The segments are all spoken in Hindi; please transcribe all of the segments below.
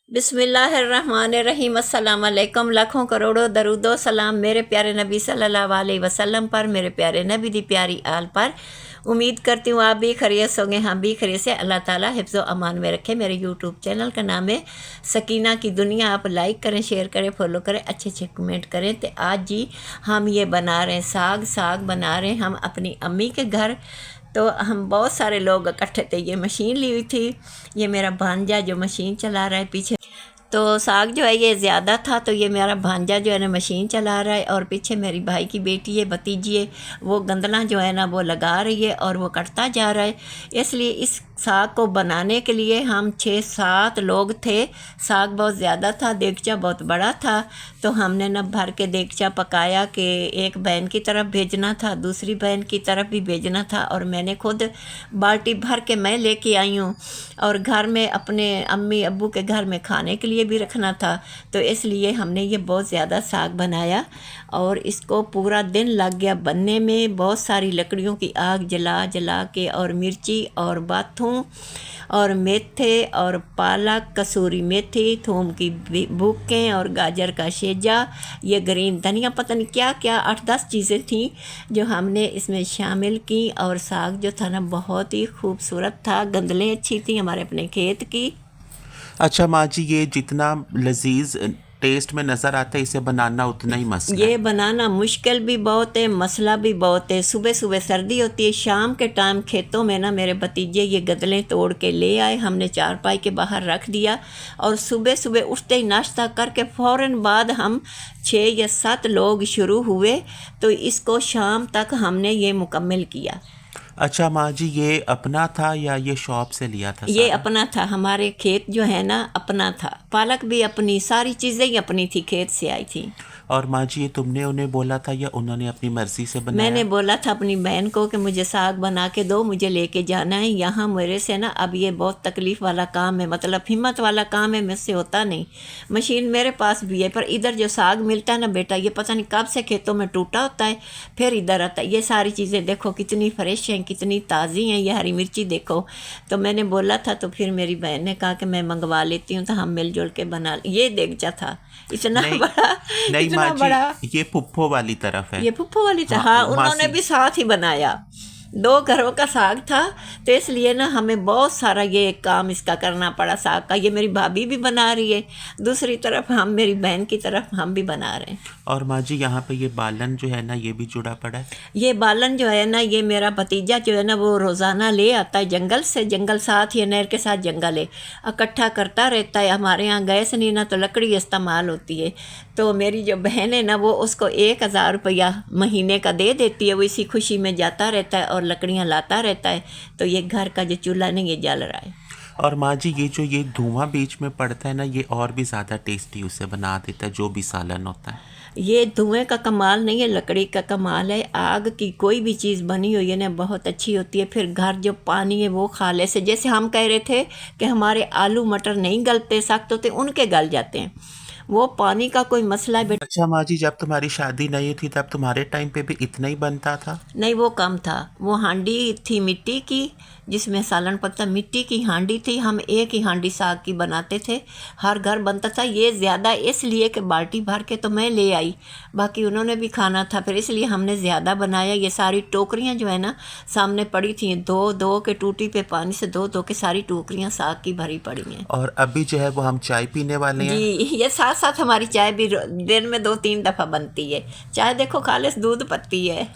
बिस्मिल्लाहिर्रहमानिर्रहीम। अस्सलाम वालेकुम। लाखों करोड़ों दरूदो सलाम मेरे प्यारे नबी सल्लल्लाहु अलैहि वसल्लम पर, मेरे प्यारे नबी दी प्यारी आल पर। उम्मीद करती हूँ आप भी खैरियत होंगे, हम भी खैरियत से। अल्लाह ताला हिफ्ज़ो अमान में रखे। मेरे यूट्यूब चैनल का नाम है सकीना की दुनिया। आप लाइक करें, शेयर करें, फॉलो करें, अच्छे अच्छे कमेंट करें। तो आज जी हम ये बना रहे हैं साग बना रहे हैं हम अपनी अम्मी के घर। तो हम बहुत सारे लोग इकट्ठे थे। ये मशीन ली हुई थी, ये मेरा भांजा जो मशीन चला रहा है पीछे। तो साग जो है ये ज़्यादा था, तो ये मेरा भांजा जो है ना मशीन चला रहा है, और पीछे मेरी भाई की बेटी है, भतीजी है, वो गंदला जो है ना वो लगा रही है और वो कटता जा रहा है। इसलिए इस साग को बनाने के लिए हम 6-7 लोग थे। साग बहुत ज़्यादा था, देगचा बहुत बड़ा था, तो हमने न भर के देगचा पकाया कि एक बहन की तरफ भेजना था, दूसरी बहन की तरफ भी भेजना था, और मैंने खुद बाल्टी भर के मैं लेके आई हूँ, और घर में अपने अम्मी अब्बू के घर में खाने के लिए भी रखना था। तो इसलिए हमने ये बहुत ज़्यादा साग बनाया, और इसको पूरा दिन लग गया बनने में। बहुत सारी लकड़ियों की आग जला जला के, और मिर्ची और बाथू और मेथे और पालक, कसूरी मेथी, थूम की भूकें और गाजर का शेजा, ये ग्रीन धनिया, पता नहीं क्या क्या 8-10 चीज़ें थी जो हमने इसमें शामिल की। और साग जो था ना बहुत ही खूबसूरत था, गंदलें अच्छी थी हमारे अपने खेत की। अच्छा माँ जी, ये जितना लजीज टेस्ट में नज़र आता है, इसे बनाना उतना ही मसला ये है। बनाना मुश्किल भी बहुत है, मसला भी बहुत है। सुबह सुबह सर्दी होती है, शाम के टाइम खेतों में ना मेरे भतीजे ये गदलें तोड़ के ले आए, हमने चारपाई के बाहर रख दिया, और सुबह सुबह उठते ही नाश्ता करके फ़ौरन बाद हम 6 या 7 लोग शुरू हुए, तो इसको शाम तक हमने ये मुकम्मल किया। अच्छा माँ जी, ये अपना था या ये शॉप से लिया था ये सारा? अपना था, हमारे खेत जो है ना अपना था, पालक भी अपनी, सारी चीज़ें ही अपनी थी, खेत से आई थी। और माँ जी, ये तुमने उन्हें बोला था या उन्होंने अपनी मर्ज़ी से मैंने बनाया? बोला था अपनी बहन को कि मुझे साग बना के दो, मुझे लेके जाना है यहाँ मेरे से ना। अब ये बहुत तकलीफ़ वाला काम है, मतलब हिम्मत वाला काम है, मुझसे होता नहीं। मशीन मेरे पास भी है, पर इधर जो साग मिलता है ना बेटा, ये पता नहीं कब से खेतों में टूटा होता है, फिर इधर आता है। ये सारी चीज़ें देखो कितनी फ्रेश हैं, कितनी ताज़ी हैं। ये हरी मिर्ची देखो। तो मैंने बोला था, तो फिर मेरी बहन ने कहा कि मैं मंगवा लेती हूँ, तो हम मिलजुल के बना। ये देगचा था इतना नहीं बड़ा, नहीं माँ इतना जी, बड़ा। ये पुप्पो वाली तरफ है। ये फुफ्फो वाली था, हाँ हाँ, उन्होंने मासी। भी साथ ही बनाया। 2 घरों का साग था, तो इसलिए ना हमें बहुत सारा ये काम इसका करना पड़ा साग का। ये मेरी भाभी भी बना रही है, दूसरी तरफ हम, मेरी बहन की तरफ हम भी बना रहे हैं। और माँ जी, यहाँ पे ये बालन जो है ना, ये भी जुड़ा पड़ा है। ये बालन जो है ना, ये मेरा भतीजा जो है ना वो रोज़ाना ले आता है जंगल से। जंगल साथ ही नहर के साथ जंगल है, इकट्ठा करता रहता है। हमारे यहाँ गैस नहीं ना, तो लकड़ी इस्तेमाल होती है। तो मेरी जो बहन है ना, वो उसको 1000 रुपया महीने का दे देती है। वो इसी खुशी में जाता रहता है और लकड़ियाँ लाता रहता है। तो ये घर का जो चूल्हा नहीं, ये जल रहा है। और माँ जी, ये जो ये धुआं बीच में पड़ता है ना, ये और भी ज़्यादा टेस्टी उसे बना देता है, जो भी सालन होता है। ये धुएं का कमाल नहीं है, लकड़ी का कमाल है। आग की कोई भी चीज़ बनी हुई है ना बहुत अच्छी होती है। फिर घर जो पानी है वो खाले से, जैसे हम कह रहे थे कि हमारे आलू मटर नहीं गलते, सख्त होते, उनके गल जाते हैं। वो पानी का कोई मसला है बेटा। अच्छा माँ जी, जब तुम्हारी शादी नहीं थी तब तुम्हारे टाइम पे भी इतना ही बनता था? नहीं, वो कम था। वो हांडी थी मिट्टी की, जिसमें सालन पकता, मिट्टी की हांडी थी। हम एक ही हांडी साग की बनाते थे, हर घर बनता था। ये ज़्यादा इसलिए कि बाल्टी भर के तो मैं ले आई, बाकी उन्होंने भी खाना था, फिर इसलिए हमने ज़्यादा बनाया। ये सारी टोकरियाँ जो है ना सामने पड़ी थी, 2-2 के टूटी पे पानी से 2-2 के सारी टोकरियाँ साग की भरी पड़ी हैं। और अभी जो है वो हम चाय पीने वाले जी, हैं। ये साथ साथ हमारी चाय भी दिन में 2-3 दफ़ा बनती है। चाय देखो खालिस दूध पत्ती है।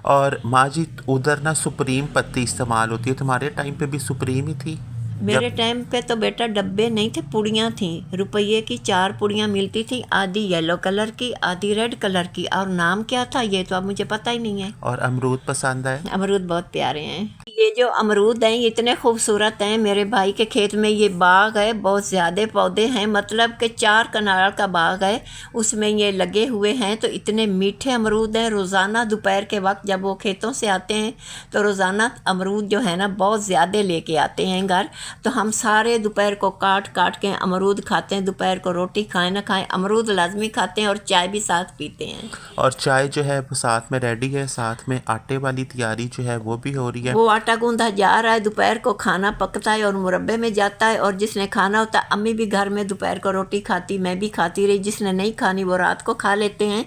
और माँ जी, उधर ना सुप्रीम पत्ती इस्तेमाल होती है, तुम्हारे टाइम पे भी सुप्रीम ही थी? मेरे जब टाइम पे तो बेटा डब्बे नहीं थे, पुड़ियाँ थी। रुपये की 4 पुड़ियाँ मिलती थी, आधी येलो कलर की, आधी रेड कलर की। और नाम क्या था ये तो अब मुझे पता ही नहीं है। और अमरूद पसंद है? अमरूद बहुत प्यारे हैं। ये जो अमरूद हैं ये इतने खूबसूरत हैं। मेरे भाई के खेत में ये बाग है, बहुत ज़्यादा पौधे हैं, मतलब कि 4 कनाल का बाग है, उसमें ये लगे हुए हैं। तो इतने मीठे अमरूद हैं। रोज़ाना दोपहर के वक्त जब वो खेतों से आते हैं तो रोज़ाना अमरूद जो है ना बहुत ज़्यादा लेके आते हैं घर। तो हम सारे दोपहर को काट काट के अमरूद खाते हैं। दोपहर को रोटी खाएं ना खाएं, अमरूद लाजमी खाते हैं, और चाय भी साथ पीते हैं। और चाय जो है वो साथ में रेडी है, साथ में आटे वाली तैयारी जो है वो भी हो रही है। वो आटा गूंदा जा रहा है, दोपहर को खाना पकता है और मुरब्बे में जाता है। और जिसने खाना होता है, अम्मी भी घर में दोपहर को रोटी खाती, मैं भी खाती रही, जिसने नहीं खानी वो रात को खा लेते हैं।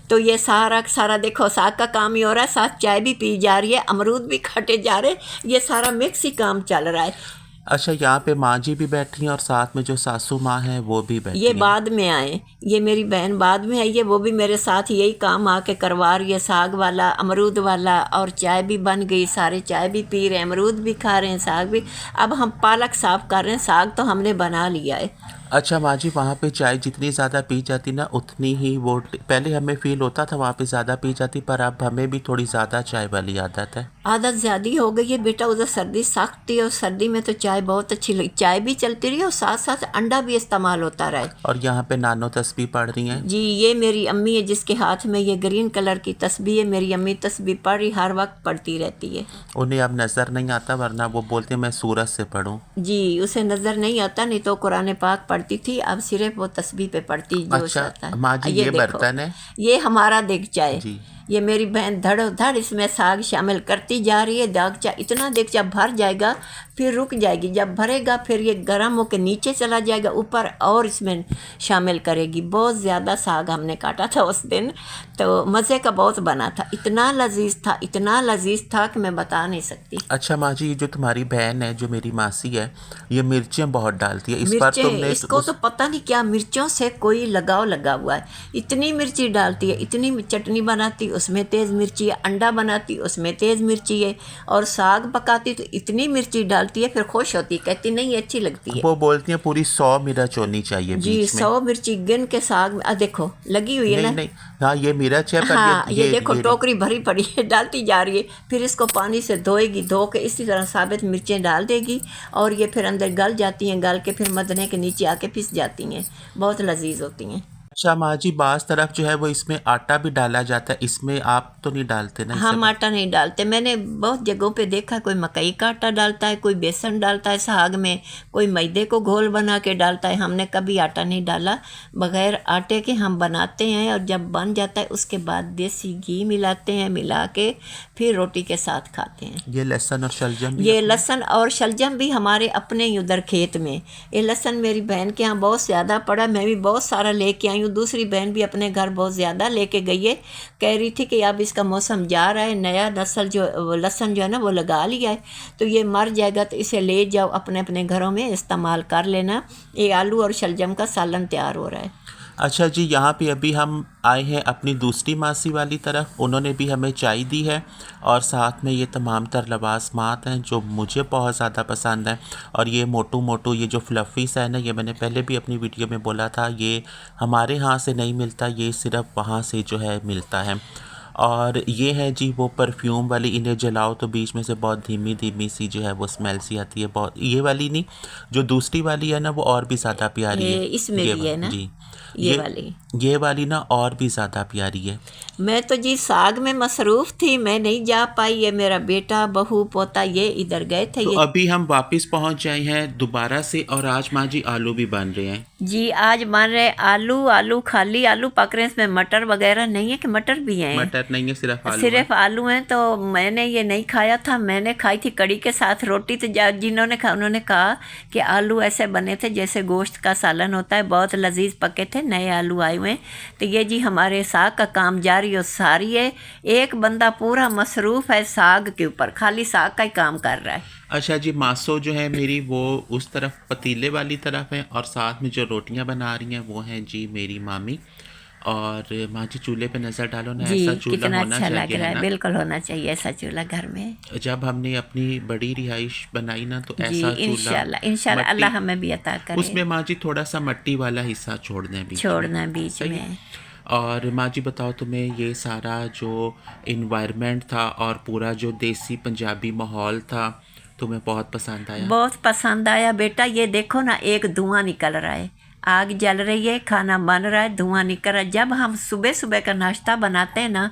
तो ये सारा सारा देखो साग का काम ही हो रहा है, साथ चाय भी पी जा रही है, अमरूद भी काटे जा रहे, ये सारा मिक्स ही काम चल रहा है। अच्छा, यहाँ पे माँ जी भी बैठी हैं और साथ में जो सासू माँ हैं वो भी बैठी ये हैं। बाद में आए, ये मेरी बहन बाद में आई है, वो भी मेरे साथ यही काम आके करवा रही है, साग वाला अमरूद वाला। और चाय भी बन गई, सारे चाय भी पी रहे हैं, अमरूद भी खा रहे हैं, साग भी। अब हम पालक साफ कर रहे हैं, साग तो हमने बना लिया है। अच्छा माँ जी, वहाँ पे चाय जितनी ज़्यादा पी जाती ना उतनी ही वो पहले हमें फील होता था वहाँ पे ज़्यादा पी जाती, पर अब हमें भी थोड़ी ज़्यादा चाय वाली आदत है। आदत ज़्यादा हो गई है बेटा, उधर सर्दी सख्त थी और सर्दी में तो चाय बहुत अच्छी लगी, चाय भी चलती रही और साथ साथ अंडा भी इस्तेमाल होता रहे। और यहाँ पे नानो तस्बीह पढ़ रही हैं। जी, ये मेरी अम्मी है जिसके हाथ में ये ग्रीन कलर की तस्बीह है। मेरी अम्मी तस्बीह पढ़ रही, हर वक्त पढ़ती रहती है। उन्हें अब नज़र नहीं आता, वरना वो बोलते मैं सूरज से पढ़ूं। जी, उसे नज़र नहीं आता, नहीं तो कुरान पाक पढ़ती थी, अब सिर्फ वो तस्बीह पे पढ़ती जो अच्छा आता है। माँ जी, ये देखो, बर्तन है। ये हमारा देगचा है। जी। ये मेरी बहन धड़ो धड़ इसमें साग शामिल करती जा रही है। देगचा इतना देगचा भर जाएगा, फिर रुक जाएगी, जब भरेगा फिर ये गर्म होकर नीचे चला जाएगा ऊपर, और इसमें शामिल करेगी। बहुत ज़्यादा साग हमने काटा था उस दिन, तो मज़े का बहुत बना था, इतना लजीज था, इतना लजीज था कि मैं बता नहीं सकती। अच्छा माँ जी, ये जो तुम्हारी बहन है, जो मेरी मासी है, ये मिर्चें बहुत डालती है। इस बार मिर्चें, तुमने इसको तो पता नहीं क्या मिर्चों से कोई लगाव लगा हुआ है, इतनी मिर्ची डालती है, इतनी चटनी बनाती उसमें तेज़ मिर्ची है, अंडा बनाती उसमें तेज़ मिर्ची है, और साग पकाती तो इतनी मिर्ची डालती है, फिर खुश होती, कहती नहीं अच्छी लगती है। वो बोलती हैं पूरी 100 मिर्च होनी चाहिए जी, बीच में। 100 मिर्ची गिन के साग में देखो लगी हुई है नहीं ना। नहीं, हाँ ये मिर्च है, पर हाँ, ये देखो ये टोकरी भरी पड़ी है, डालती जा रही है, फिर इसको पानी से धोएगी, धो के इसी तरह साबित मिर्चें डाल देगी, और ये फिर अंदर गल जाती हैं, गल के फिर मदने के नीचे आके पिस जाती हैं, बहुत लजीज होती हैं। अच्छा माँ जी, बास तरफ जो है वो इसमें आटा भी डाला जाता है, इसमें आप तो नहीं डालते ना? हम आटा नहीं डालते, मैंने बहुत जगहों पे देखा, कोई मकई का आटा डालता है, कोई बेसन डालता है साग में, कोई मैदे को घोल बना के डालता है। हमने कभी आटा नहीं डाला, बगैर आटे के हम बनाते हैं, और जब बन जाता है उसके बाद देसी घी मिलाते हैं, मिला के फिर रोटी के साथ खाते हैं। ये लहसुन और शलजम भी ये लहसुन और शलजम भी हमारे अपने ही उधर खेत में, ये लहसुन मेरी बहन के यहाँ बहुत ज़्यादा पड़ा, मैं भी बहुत सारा लेके आई हूँ, दूसरी बहन भी अपने घर बहुत ज़्यादा लेके गई है, कह रही थी कि अब इसका मौसम जा रहा है, नया नस्ल जो लहसुन जो है ना वो लगा लिया है, तो ये मर जाएगा, तो इसे ले जाओ अपने अपने घरों में इस्तेमाल कर लेना। ये आलू और शलजम का सालन तैयार हो रहा है। अच्छा जी, यहाँ पे अभी हम आए हैं अपनी दूसरी मासी वाली तरफ, उन्होंने भी हमें चाय दी है, और साथ में ये तमाम तर लवाज़मात हैं जो मुझे बहुत ज़्यादा पसंद हैं। और ये मोटू मोटू ये जो फ्लफ़ी सा है ना, ये मैंने पहले भी अपनी वीडियो में बोला था, ये हमारे यहाँ से नहीं मिलता, ये सिर्फ वहाँ से जो है मिलता है। और ये है जी वो परफ्यूम वाली, इन्हें जलाओ तो बीच में से बहुत धीमी धीमी सी जो है वो स्मेल सी आती है, बहुत। ये वाली नहीं, जो दूसरी वाली है ना वो और भी ज़्यादा प्यारी है। इसमें भी है ना जी, ये वाली ना और भी ज़्यादा प्यारी है। मैं तो जी साग में मसरूफ़ थी, मैं नहीं जा पाई, ये मेरा बेटा बहू पोता ये इधर गए थे। तो ये अभी हम वापस पहुंच जाए हैं दोबारा से, और आज माँ जी आलू भी बन रहे हैं। जी, आज बन रहे आलू, खाली आलू पक रहे हैं, इसमें मटर वगैरह नहीं है, कि मटर भी हैं? मटर नहीं है, सिर्फ सिर्फ आलू हैं। तो मैंने ये नहीं खाया था, मैंने खाई थी कड़ी के साथ रोटी। तो जिन्होंने खाया उन्होंने कहा कि आलू ऐसे बने थे जैसे गोश्त का सालन होता है, बहुत लजीज पके थे, नए आलू आए हुए हैं। तो ये जी हमारे साग का काम जारी और सारी है, एक बंदा पूरा मसरूफ़ है साग के ऊपर, खाली साग का ही काम कर रहा है। अच्छा जी, मासो जो है मेरी वो उस तरफ पतीले वाली तरफ है, और साथ में जो रोटियां बना रही हैं वो हैं जी मेरी मामी। और माँ जी चूल्हे पे नज़र डालो ना, जी, ऐसा चूल्हा कितना होना अच्छा लग चाहिए रहा है, ना। बिल्कुल होना चाहिए ऐसा चूल्हा घर में। जब हमने अपनी बड़ी रिहाइश बनाई ना, तो जी, ऐसा चूल्हा इंशाल्लाह अल्लाह हमें भी अता करे। उसमें माँ जी थोड़ा सा मट्टी वाला हिस्सा छोड़ना बीच में। और माँ जी बताओ, तुम्हें ये सारा जो इन्वायरमेंट था और पूरा जो देसी पंजाबी माहौल था, तुम्हें बहुत पसंद आया? बहुत पसंद आया बेटा। ये देखो ना, एक धुआं निकल रहा है, आग जल रही है, खाना बन रहा है, धुआं निकल रहा है। जब हम सुबह सुबह का नाश्ता बनाते हैं ना,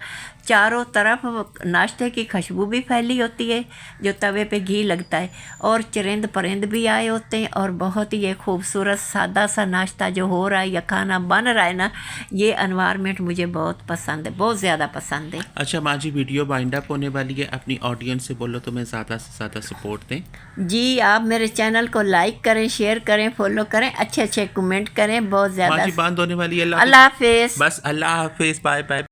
चारों तरफ नाश्ते की खुशबू भी फैली होती है जो तवे पे घी लगता है, और चरिंद परिंद भी आए होते हैं, और बहुत ही ये खूबसूरत सादा सा नाश्ता जो हो रहा है या खाना बन रहा है ना, ये एनवायरनमेंट मुझे बहुत पसंद है, बहुत ज़्यादा पसंद है। अच्छा माँ जी, वीडियो वाइंड अप होने वाली है, अपनी ऑडियंस से बोलो तुम्हें ज़्यादा से ज़्यादा सपोर्ट दें। जी, आप मेरे चैनल को लाइक करें, शेयर करें, फॉलो करें, अच्छे अच्छे कमेंट करें, बहुत माँ ज़्यादा। जी बंद होने वाली है। अल्लाह हाफिज़। बस अल्लाह हाफिज़, बाय बाय।